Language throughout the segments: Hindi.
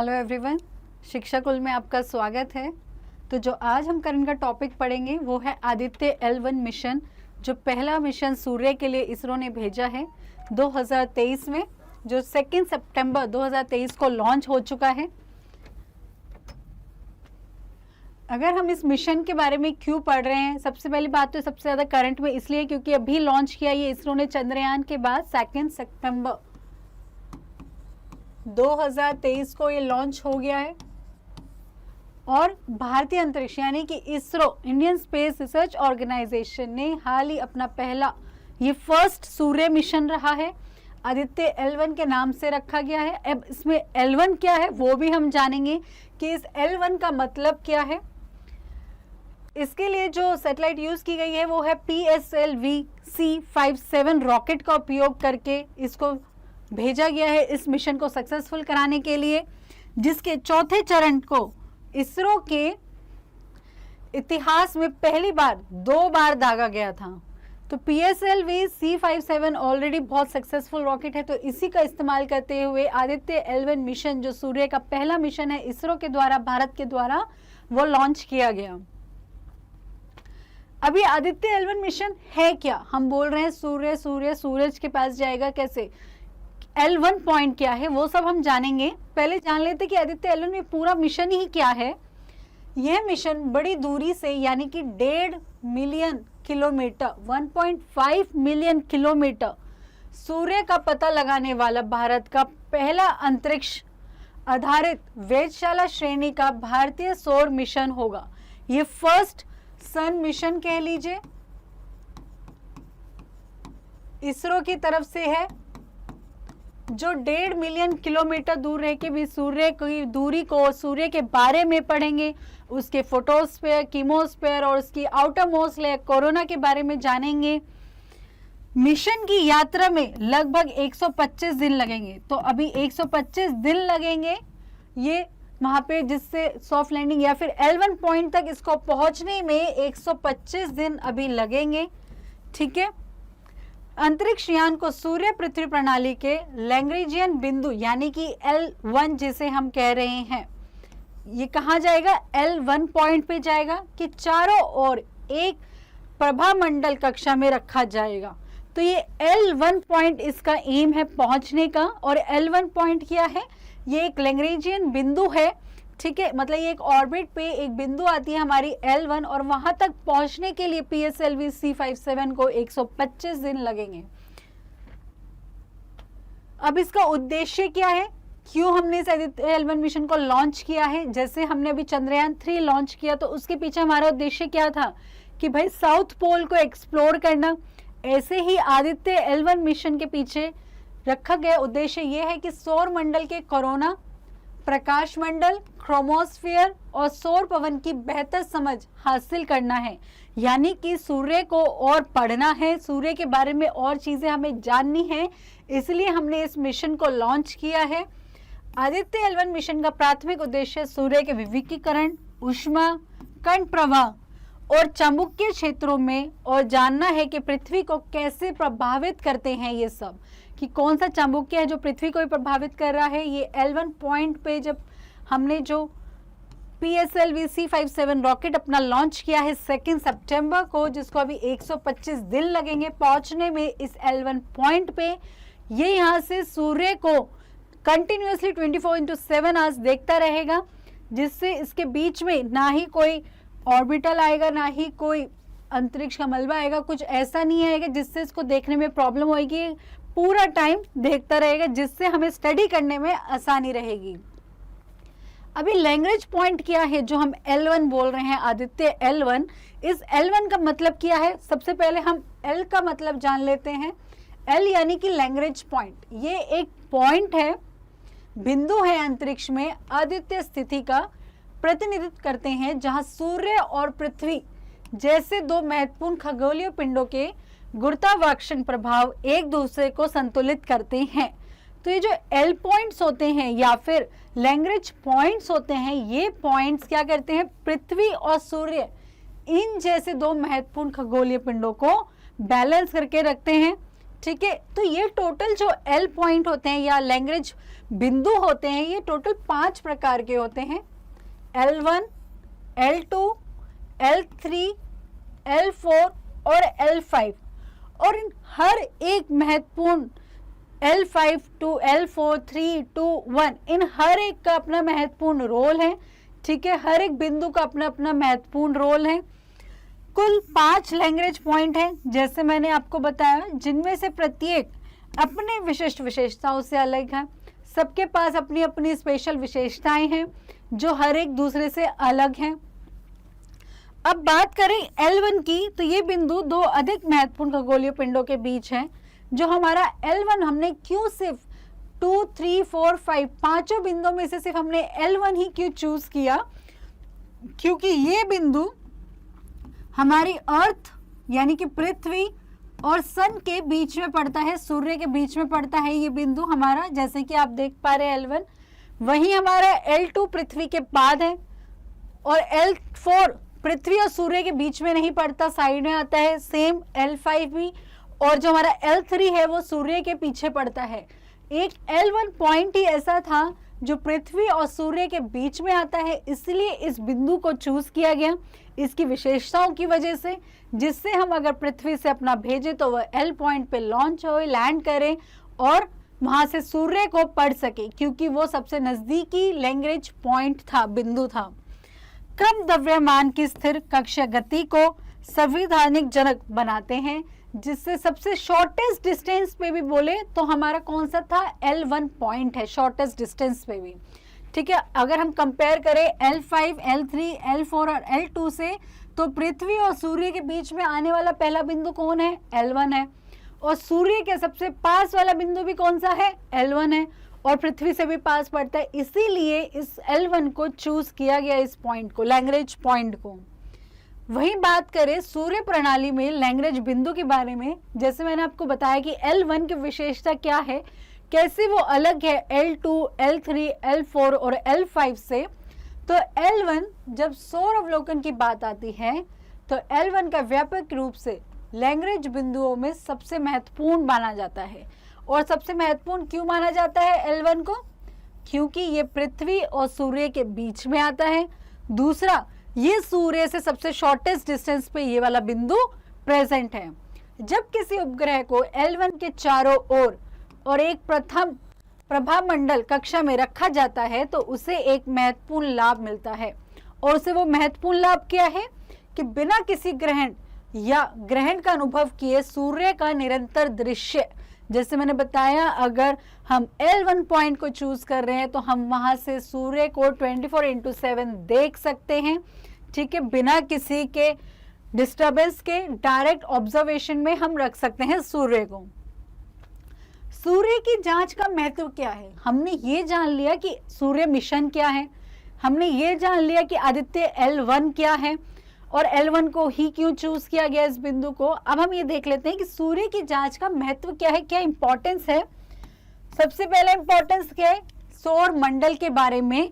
हेलो एवरीवन, शिक्षा कुल में आपका स्वागत है। तो जो आज हम करंट का टॉपिक पढ़ेंगे वो है आदित्य L1 मिशन, जो पहला मिशन सूर्य के लिए इसरो ने भेजा है 2023 में, जो 2 सितंबर 2023 को लॉन्च हो चुका है। अगर हम इस मिशन के बारे में क्यों पढ़ रहे हैं, सबसे पहली बात तो सबसे ज़्यादा करंट में इसलिए क्योंकि अभी लॉन्च किया ये इसरो ने चंद्रयान के बाद 2 सितंबर 2023 को ये लॉन्च हो गया है। और भारतीय अंतरिक्ष यानी कि ISRO, Indian space research organisation ने हाल ही अपना पहला, ये फर्स्ट सूर्य मिशन रहा है, आदित्य L1 के नाम से रखा गया है। अब इसमें L1 क्या है वो भी हम जानेंगे कि इस L1 का मतलब क्या है। इसके लिए जो सैटेलाइट यूज की गई है वो है PSLV C57 रॉकेट का उपयोग करके इसको भेजा गया है इस मिशन को सक्सेसफुल कराने के लिए, जिसके चौथे चरण को इसरो के इतिहास में पहली बार 2 बार दागा गया था। तो PSLV C57 ऑलरेडी बहुत सक्सेसफुल रॉकेट है, तो इसी का इस्तेमाल करते हुए आदित्य L1 मिशन, जो सूर्य का पहला मिशन है इसरो के द्वारा, भारत के द्वारा, वो लॉन्च किया गया। अभी आदित्य L1 मिशन है क्या? हम बोल रहे हैं सूरज के पास जाएगा, कैसे? L1 पॉइंट क्या है वो सब हम जानेंगे। पहले जान लेते कि आदित्य L1 में पूरा मिशन ही क्या है। यह मिशन बड़ी दूरी से यानी कि 1.5 मिलियन किलोमीटर 1.5 मिलियन किलोमीटर सूर्य का पता लगाने वाला भारत का पहला अंतरिक्ष आधारित वेधशाला श्रेणी का भारतीय सौर मिशन होगा। ये फर्स्ट सन मिशन कह लीजिए, इसरो की तरफ से है, जो 1.5 मिलियन किलोमीटर दूर रह के भी सूर्य की दूरी को, सूर्य के बारे में पढ़ेंगे, उसके फोटोस्फीयर, कीमोस्फीयर और उसकी आउटर मोस्ट लेयर कोरोना के बारे में जानेंगे। मिशन की यात्रा में लगभग 125 दिन लगेंगे। तो अभी 125 दिन लगेंगे ये वहां पे, जिससे सॉफ्ट लैंडिंग या फिर L1 पॉइंट तक इसको पहुंचने में 125 दिन अभी लगेंगे। ठीक है। अंतरिक्ष यान को सूर्य पृथ्वी प्रणाली के लैग्रेंजियन बिंदु यानी कि L1 जिसे हम कह रहे हैं, ये कहाँ जाएगा? L1 पॉइंट पे जाएगा कि चारों ओर एक प्रभामंडल कक्षा में रखा जाएगा। तो ये L1 पॉइंट इसका एम है पहुंचने का। और L1 पॉइंट क्या है? ये एक लैग्रेंजियन बिंदु है। ठीक है, मतलब ये एक ऑर्बिट पे एक बिंदु आती है हमारी L1, और वहां तक पहुंचने के लिए PSLV C57 को 125 दिन लगेंगे। अब इसका उद्देश्य क्या है? क्यों हमने इस आदित्य L1 मिशन को लॉन्च किया है? जैसे हमने अभी चंद्रयान 3 लॉन्च किया, तो उसके पीछे हमारा उद्देश्य क्या था कि भाई साउथ पोल को एक्सप्लोर करना। ऐसे ही आदित्य L1 मिशन के पीछे रखा गया उद्देश्य यह है कि सौर मंडल के कोरोना, प्रकाश मंडल, क्रोमोस्फीयर और सौर पवन की बेहतर समझ हासिल करना है। यानी कि सूर्य को और पढ़ना है, सूर्य के बारे में और चीजें हमें जाननी है, इसलिए हमने इस मिशन को लॉन्च किया है। आदित्य L1 मिशन का प्राथमिक उद्देश्य सूर्य के विकिरण, ऊष्मा, कण प्रवाह और चुंबकीय क्षेत्रों में और जानना है कि पृथ्वी को कैसे प्रभावित करते हैं ये सब, कि कौन सा चुंबकीय है जो पृथ्वी को भी प्रभावित कर रहा है। ये L1 पॉइंट पे जब हमने जो PSLV C57 रॉकेट अपना लॉन्च किया है 2 सितंबर को, जिसको अभी 125 दिन लगेंगे पहुंचने में इस L1 पॉइंट पे, ये यहाँ से सूर्य को कंटिन्यूसली 24/7 आवर्स देखता रहेगा, जिससे इसके बीच में ना ही कोई ऑर्बिटल आएगा, ना ही कोई अंतरिक्ष का मलबा आएगा, कुछ ऐसा नहीं आएगा जिससे इसको देखने में प्रॉब्लम होगी। पूरा टाइम देखता रहेगा, जिससे हमें स्टडी करने में आसानी रहेगी। अभी लैग्रेंज पॉइंट क्या है जो हम L1 बोल रहे हैं, आदित्य L1? इस L1 का मतलब क्या है? सबसे पहले हम L का मतलब जान लेते हैं। L यानी कि लैग्रेंज पॉइंट, ये एक पॉइंट है, बिंदु है अंतरिक्ष में आदित्य स्थिति का प्रतिनिधित्व करते हैं, जहां सूर्य और पृथ्वी जैसे 2 महत्वपूर्ण खगोलीय पिंडों के गुरुत्वाकर्षण प्रभाव एक दूसरे को संतुलित करते हैं। तो ये जो L पॉइंट्स होते हैं या फिर लैग्रेंज पॉइंट्स होते हैं, ये पॉइंट्स क्या करते हैं? पृथ्वी और सूर्य इन जैसे 2 महत्वपूर्ण खगोलीय पिंडों को बैलेंस करके रखते हैं। ठीक है, तो ये टोटल जो एल पॉइंट होते हैं या लैग्रेंज बिंदु होते हैं, ये टोटल 5 प्रकार के होते हैं। L1, L2, L3, L4 और L5। और इन हर एक महत्वपूर्ण L5 to L4, 3, 2, 1, इन हर एक का अपना महत्वपूर्ण रोल है। ठीक है, हर एक बिंदु का अपना अपना महत्वपूर्ण रोल है। कुल 5 लैग्रेंज पॉइंट हैं, जैसे मैंने आपको बताया, जिनमें से प्रत्येक अपने विशिष्ट विशेषताओं से अलग है। सबके पास अपनी अपनी स्पेशल विशेषताएं हैं जो हर एक दूसरे से अलग हैं। अब बात करें L1 की, तो ये बिंदु 2 अधिक महत्वपूर्ण खगोलीय पिंडों के बीच है। जो हमारा L1 हमने क्यों सिर्फ 2, 3, 4, 5 पांचों बिंदुओं में से सिर्फ हमने L1 ही क्यों चूज किया, क्योंकि ये बिंदु हमारी अर्थ यानी कि पृथ्वी और सन के बीच में पड़ता है, सूर्य के बीच में पड़ता है ये बिंदु हमारा, जैसे कि आप देख पा रहे हैं L1। वहीं हमारा L2 पृथ्वी के बाद है, और L4 पृथ्वी और सूर्य के बीच में नहीं पड़ता, साइड में आता है। सेम L5 भी, और जो हमारा L3 है वो सूर्य के पीछे पड़ता है। एक L1 पॉइंट ही ऐसा था जो पृथ्वी और सूर्य के बीच में आता है, इसलिए इस बिंदु को चूज किया गया इसकी विशेषताओं की वजह से, जिससे हम अगर पृथ्वी से अपना भेजें तो वह L पॉइंट पे लॉन्च हो, लैंड करें और वहां से सूर्य को पढ़ सके, क्योंकि वो सबसे नजदीकी लैग्रेंज पॉइंट था, बिंदु था। क्रम द्रव्यमान की स्थिर कक्षीय गति को संविधानिक जनक बनाते हैं, जिससे सबसे शॉर्टेस्ट डिस्टेंस पे भी बोले तो हमारा कौन सा था, L1 पॉइंट है शॉर्टेस्ट डिस्टेंस पे भी। ठीक है, अगर हम कंपेयर करें L5, L3, L4 और L2 से, तो पृथ्वी और सूर्य के बीच में आने वाला पहला बिंदु कौन है, L1 है, और सूर्य के सबसे पास वाला बिंदु भी कौन सा है, L1 है, और पृथ्वी से भी पास पड़ता है। इसीलिए इस L1 को चूज किया गया, इस पॉइंट को, लैग्रेंज पॉइंट को। वही बात करें सूर्य प्रणाली में लैग्रेंज बिंदु के बारे में, जैसे मैंने आपको बताया कि L1 की विशेषता क्या है, कैसे वो अलग है L2, L3, L4 और L5 से। तो L1 जब सौर अवलोकन की बात आती है तो L1 का व्यापक रूप से लैग्रेंज बिंदुओं में सबसे महत्वपूर्ण माना जाता है। और सबसे महत्वपूर्ण क्यों माना जाता है L1 को, क्योंकि ये पृथ्वी और सूर्य के बीच में आता है। दूसरा, ये सूर्य से सबसे शॉर्टेस्ट डिस्टेंस पे ये वाला बिंदु प्रेजेंट है। जब किसी उपग्रह को L1 के चारों ओर और एक प्रथम प्रभा मंडल कक्षा में रखा जाता है तो उसे एक महत्वपूर्ण लाभ मिलता है, और उसे वो महत्वपूर्ण लाभ क्या है कि बिना किसी ग्रहण या ग्रहण का अनुभव किए सूर्य का निरंतर दृश्य, जैसे मैंने बताया, अगर हम L1 पॉइंट को चूज कर रहे हैं तो हम वहां से सूर्य को 24/7 देख सकते हैं। ठीक है, बिना किसी के डिस्टरबेंस के डायरेक्ट ऑब्जर्वेशन में हम रख सकते हैं सूर्य को। सूर्य की जांच का महत्व क्या है, हमने ये जान लिया कि सूर्य मिशन क्या है, हमने ये जान लिया कि आदित्य L1 क्या है और L1 को ही क्यों चूज किया गया इस बिंदु को। अब हम ये देख लेते हैं कि सूर्य की जांच का महत्व क्या है, क्या इंपॉर्टेंस है। सबसे पहला इंपॉर्टेंस क्या है, सौर मंडल के बारे में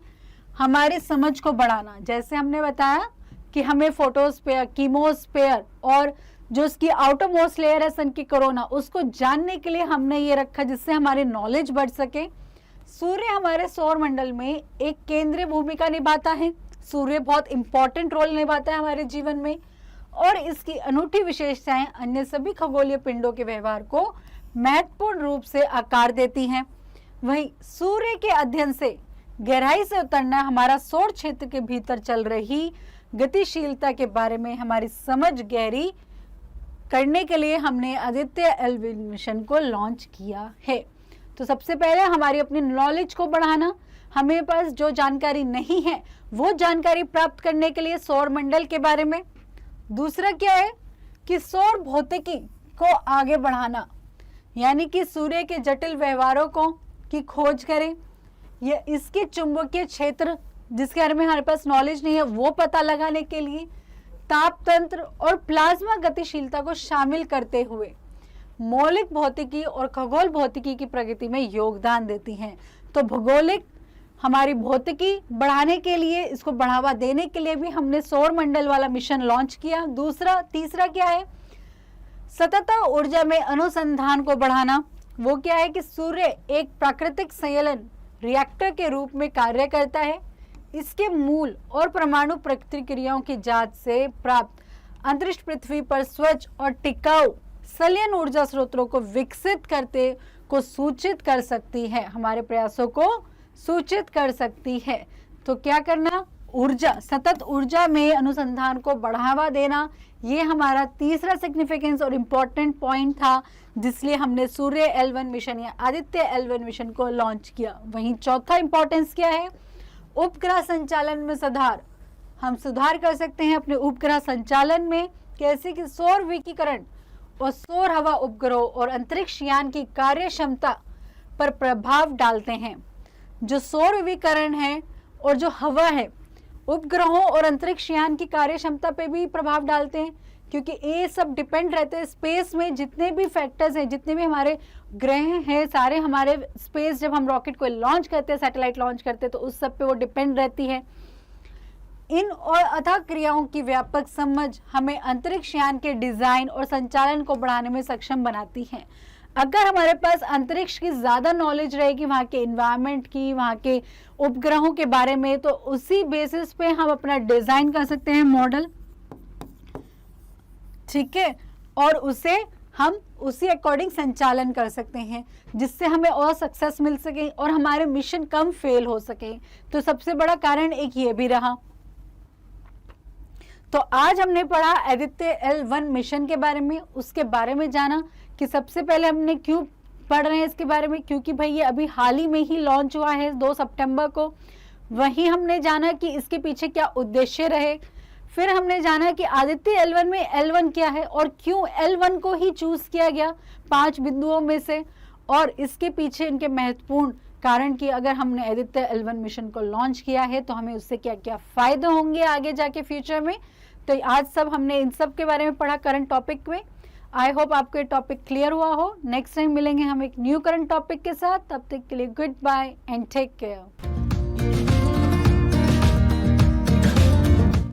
हमारे समझ को बढ़ाना। जैसे हमने बताया कि हमें फोटोस्फीयर, कीमोस्फीयर और जो उसकी आउटरमोस्ट लेयर है सन की कोरोना, उसको जानने के लिए हमने ये रखा, जिससे हमारी नॉलेज बढ़ सके। सूर्य हमारे सौर मंडल में एक केंद्रीय भूमिका निभाता है। सूर्य बहुत इंपॉर्टेंट रोल निभाता है हमारे जीवन में, और इसकी अनूठी विशेषताएं अन्य सभी खगोलीय पिंडों के व्यवहार को महत्वपूर्ण रूप से आकार देती हैं। वहीं सूर्य के अध्ययन से गहराई से उतरना हमारा सौर क्षेत्र के भीतर चल रही गतिशीलता के बारे में हमारी समझ गहरी करने के लिए हमने आदित्य L1 मिशन को लॉन्च किया है। तो सबसे पहले हमारी अपनी नॉलेज को बढ़ाना, हमें पास जो जानकारी नहीं है वो जानकारी प्राप्त करने के लिए सौर मंडल के बारे में। दूसरा क्या है कि सौर भौतिकी को आगे बढ़ाना, यानी कि सूर्य के जटिल व्यवहारों को की खोज करें, या इसके चुंबकीय क्षेत्र जिसके बारे में हमारे पास नॉलेज नहीं है वो पता लगाने के लिए ताप तंत्र और प्लाज्मा गतिशीलता को शामिल करते हुए मौलिक भौतिकी और खगोल भौतिकी की प्रगति में योगदान देती हैं। तो भौगोलिक हमारी भौतिकी बढ़ाने के लिए, इसको बढ़ावा देने के लिए भी हमने सौर मंडल वाला मिशन लॉन्च किया। तीसरा क्या है, सतत ऊर्जा में अनुसंधान को बढ़ाना, वो क्या है कि सूर्य एक प्राकृतिक संयलन रिएक्टर के रूप में कार्य करता है। इसके मूल और परमाणु प्रतिक्रियाओं की जांच से प्राप्त अंतरिक्ष पृथ्वी पर स्वच्छ और टिकाऊ संलयन ऊर्जा स्रोतों को विकसित करते को सूचित कर सकती है, हमारे प्रयासों को सूचित कर सकती है। तो क्या करना, ऊर्जा, सतत ऊर्जा में अनुसंधान को बढ़ावा देना, ये हमारा तीसरा सिग्निफिकेंस और इम्पोर्टेंट पॉइंट था, जिसलिए हमने सूर्य L1 मिशन या आदित्य L1 मिशन को लॉन्च किया। वहीं चौथा इंपॉर्टेंस क्या है, उपग्रह संचालन में सुधार। हम सुधार कर सकते हैं अपने उपग्रह संचालन में, कैसे कि सौर विकिरण और सौर हवा उपग्रहों और अंतरिक्ष यान की कार्य क्षमता पर प्रभाव डालते हैं। जो सौर विकिरण है और जो हवा है, उपग्रहों और अंतरिक्ष यान की कार्य क्षमता पे भी प्रभाव डालते हैं, क्योंकि ये सब डिपेंड रहते हैं स्पेस में। जितने भी फैक्टर्स हैं, जितने भी हमारे ग्रह हैं, सारे हमारे स्पेस, जब हम रॉकेट को लॉन्च करते हैं, सैटेलाइट लॉन्च करते हैं, तो उस सब पे वो डिपेंड रहती है। इन और अथक क्रियाओं की व्यापक समझ हमें अंतरिक्ष यान के डिजाइन और संचालन को बढ़ाने में सक्षम बनाती है। अगर हमारे पास अंतरिक्ष की ज्यादा नॉलेज रहेगी, वहाँ के इन्वायरमेंट की, वहाँ के उपग्रहों के बारे में, तो उसी बेसिस पे हम अपना डिजाइन कर सकते हैं मॉडल, ठीक है, और उसे हम उसी अकॉर्डिंग संचालन कर सकते हैं, जिससे हमें और सक्सेस मिल सके और हमारे मिशन कम फेल हो सके। तो सबसे बड़ा कारण एक ये भी रहा। तो आज हमने पढ़ा आदित्य L1 मिशन के बारे में, उसके बारे में जाना कि सबसे पहले हमने क्यों पढ़ रहे हैं इसके बारे में, क्योंकि भाई ये अभी हाल ही में ही लॉन्च हुआ है 2 सितंबर को। वहीं हमने जाना कि इसके पीछे क्या उद्देश्य रहे। फिर हमने जाना कि आदित्य L1 में L1 क्या है और क्यों L1 को ही चूज किया गया 5 बिंदुओं में से, और इसके पीछे इनके महत्वपूर्ण कारण कि अगर हमने आदित्य L1 मिशन को लॉन्च किया है तो हमें उससे क्या क्या फायदे होंगे आगे जाके फ्यूचर में। तो आज सब हमने इन सब के बारे में पढ़ा करंट टॉपिक में। आई होप आपको ये टॉपिक क्लियर हुआ हो। नेक्स्ट टाइम मिलेंगे हम एक न्यू करंट टॉपिक के साथ, तब तक के लिए good bye and take care.